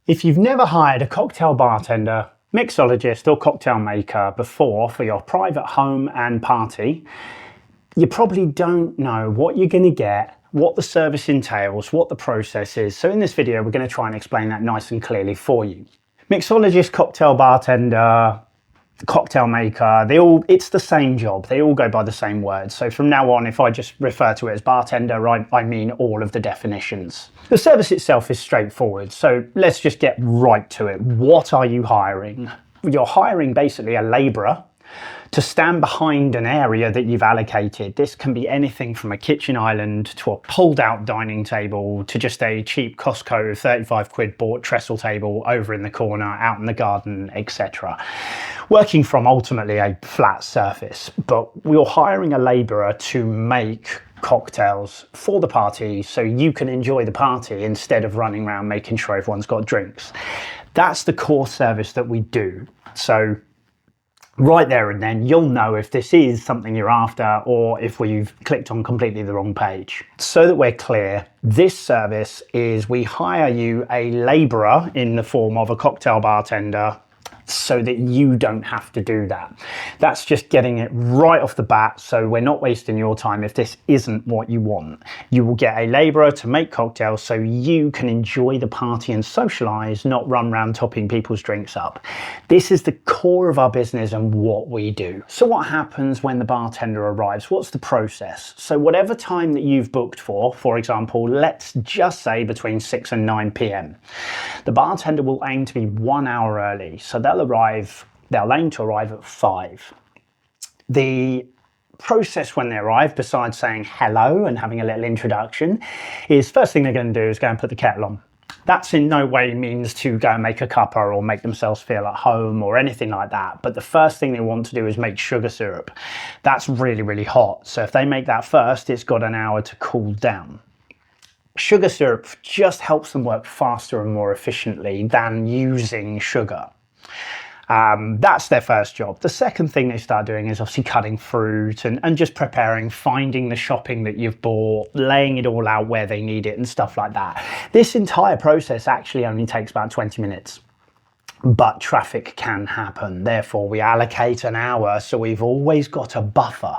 If you've never hired a cocktail bartender, mixologist or cocktail maker before for your private home and party, you probably don't know what you're going to get, what the service entails, what the process is. So in this video, we're going to try and explain that nice and clearly for you. Mixologist, cocktail bartender, cocktail maker, it's the same job. They all go by the same words. So from now on, if I just refer to it as bartender, I mean all of the definitions. The service itself is straightforward. So let's just get right to it. What are you hiring? You're hiring basically a labourer to stand behind an area that you've allocated. This can be anything from a kitchen island to a pulled out dining table to just a cheap Costco 35 quid bought trestle table over in the corner, out in the garden, etc. Working from ultimately a flat surface, but you're hiring a labourer to make cocktails for the party so you can enjoy the party instead of running around making sure everyone's got drinks. That's the core service that we do. So right there and then you'll know if this is something you're after or if we've clicked on completely the wrong page. So that we're clear, this service is we hire you a labourer in the form of a cocktail bartender so that you don't have to do that. That's just getting it right off the bat, so we're not wasting your time if this isn't what you want. You will get a labourer to make cocktails so you can enjoy the party and socialise, not run around topping people's drinks up. This is the core of our business and what we do. So what happens when the bartender arrives? What's the process? So whatever time that you've booked for example, let's just say between 6 and 9 p.m. The bartender will aim to be 1 hour early. So they'll aim to arrive at 5. The process when they arrive, besides saying hello and having a little introduction, is first thing they're going to do is go and put the kettle on. That's in no way means to go and make a cuppa or make themselves feel at home or anything like that. But the first thing they want to do is make sugar syrup. That's really, really hot. So if they make that first, it's got an hour to cool down. Sugar syrup just helps them work faster and more efficiently than using sugar. That's their first job. The second thing they start doing is obviously cutting fruit and just preparing, finding the shopping that you've bought, laying it all out where they need it and stuff like that. This entire process actually only takes about 20 minutes. But traffic can happen, therefore we allocate an hour, so we've always got a buffer.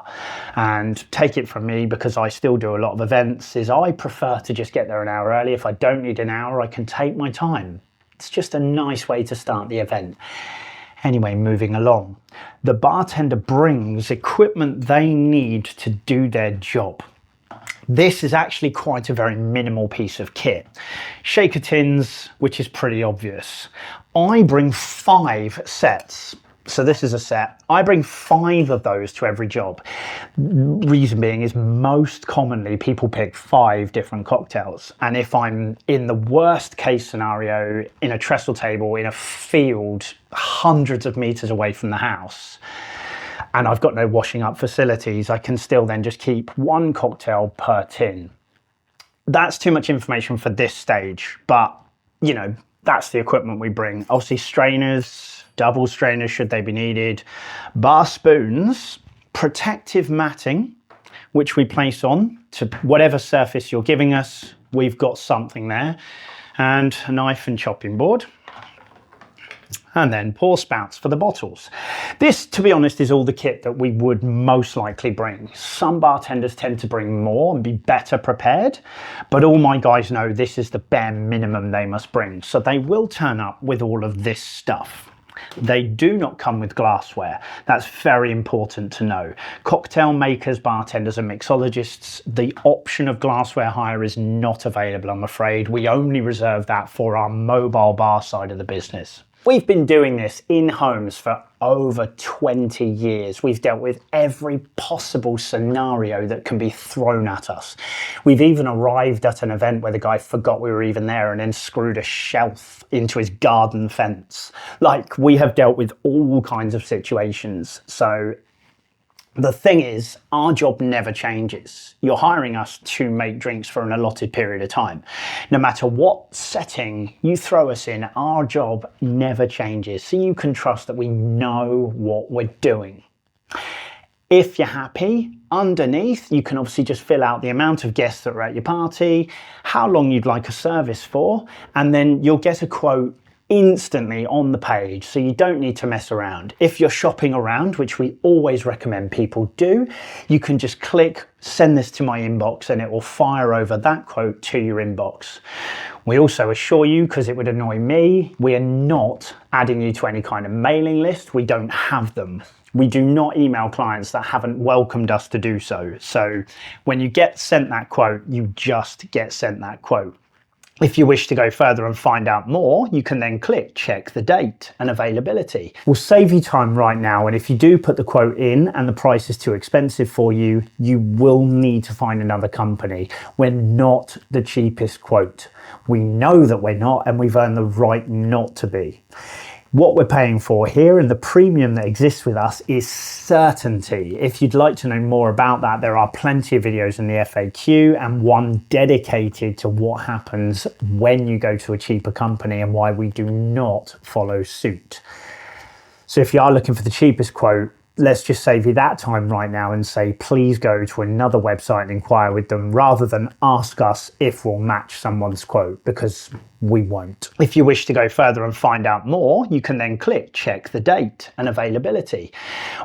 And take it from me, because I still do a lot of events, is I prefer to just get there an hour early. If I don't need an hour, I can take my time. It's just a nice way to start the event. Anyway, moving along. The bartender brings equipment they need to do their job. This is actually quite a very minimal piece of kit. Shaker tins, which is pretty obvious. I bring 5 sets. So this is a set. I bring 5 of those to every job. Reason being is most commonly people pick 5 different cocktails. And if I'm in the worst case scenario, in a trestle table, in a field, hundreds of meters away from the house, and I've got no washing up facilities, I can still then just keep 1 cocktail per tin. That's too much information for this stage, but you know, that's the equipment we bring. Obviously strainers, double strainers should they be needed, bar spoons, protective matting, which we place on to whatever surface you're giving us. We've got something there, and a knife and chopping board. And then pour spouts for the bottles. This, to be honest, is all the kit that we would most likely bring. Some bartenders tend to bring more and be better prepared, but all my guys know this is the bare minimum they must bring. So they will turn up with all of this stuff. They do not come with glassware. That's very important to know. Cocktail makers, bartenders and mixologists, the option of glassware hire is not available, I'm afraid. We only reserve that for our mobile bar side of the business. We've been doing this in homes for over 20 years. We've dealt with every possible scenario that can be thrown at us. We've even arrived at an event where the guy forgot we were even there and then screwed a shelf into his garden fence. Like, we have dealt with all kinds of situations. So the thing is, our job never changes. You're hiring us to make drinks for an allotted period of time. No matter what setting you throw us in, our job never changes. So you can trust that we know what we're doing. If you're happy, underneath you can obviously just fill out the amount of guests that are at your party, how long you'd like a service for, and then you'll get a quote instantly on the page, so you don't need to mess around. If you're shopping around, which we always recommend people do, you can just click send this to my inbox and it will fire over that quote to your inbox. We also assure you, because it would annoy me, we are not adding you to any kind of mailing list. We don't have them. We do not email clients that haven't welcomed us to do so. So when you get sent that quote, you just get sent that quote. If you wish to go further and find out more, you can then click check the date and availability. We'll save you time right now, and if you do put the quote in and the price is too expensive for you, you will need to find another company. We're not the cheapest quote. We know that we're not, and we've earned the right not to be. What we're paying for here and the premium that exists with us is certainty. If you'd like to know more about that, there are plenty of videos in the FAQ and one dedicated to what happens when you go to a cheaper company and why we do not follow suit. So if you are looking for the cheapest quote, let's just save you that time right now and say, please go to another website and inquire with them rather than ask us if we'll match someone's quote, because we won't. If you wish to go further and find out more, you can then click check the date and availability.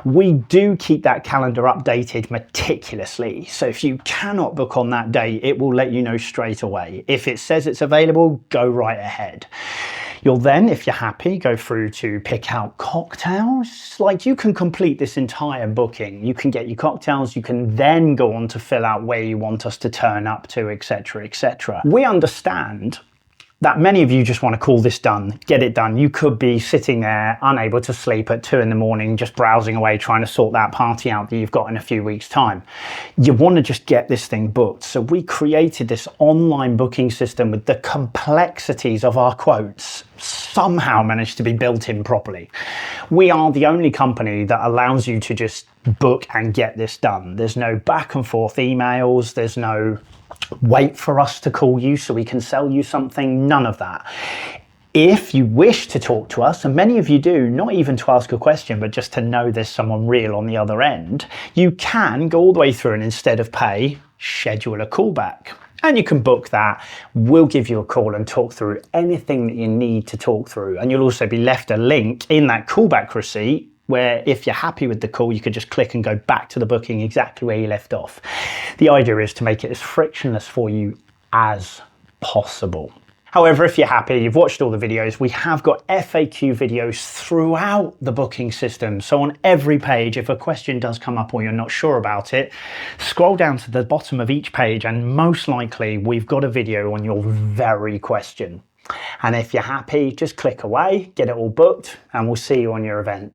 We do keep that calendar updated meticulously. So if you cannot book on that day, it will let you know straight away. If it says it's available, go right ahead. You'll then, if you're happy, go through to pick out cocktails. Like, you can complete this entire booking. You can get your cocktails. You can then go on to fill out where you want us to turn up to, etc., etc. We understand that many of you just want to call this done, get it done. You could be sitting there unable to sleep at 2 in the morning, just browsing away, trying to sort that party out that you've got in a few weeks' time. You want to just get this thing booked. So we created this online booking system with the complexities of our quotes somehow managed to be built in properly. We are the only company that allows you to just book and get this done. There's no back and forth emails. There's no wait for us to call you so we can sell you something, none of that. If you wish to talk to us, and many of you do, not even to ask a question, but just to know there's someone real on the other end, you can go all the way through and instead of pay, schedule a callback. And you can book that. We'll give you a call and talk through anything that you need to talk through. And you'll also be left a link in that callback receipt where if you're happy with the call, you could just click and go back to the booking exactly where you left off. The idea is to make it as frictionless for you as possible. However, if you're happy, you've watched all the videos, we have got FAQ videos throughout the booking system. So on every page, if a question does come up or you're not sure about it, scroll down to the bottom of each page and most likely we've got a video on your very question. And if you're happy, just click away, get it all booked, and we'll see you on your event.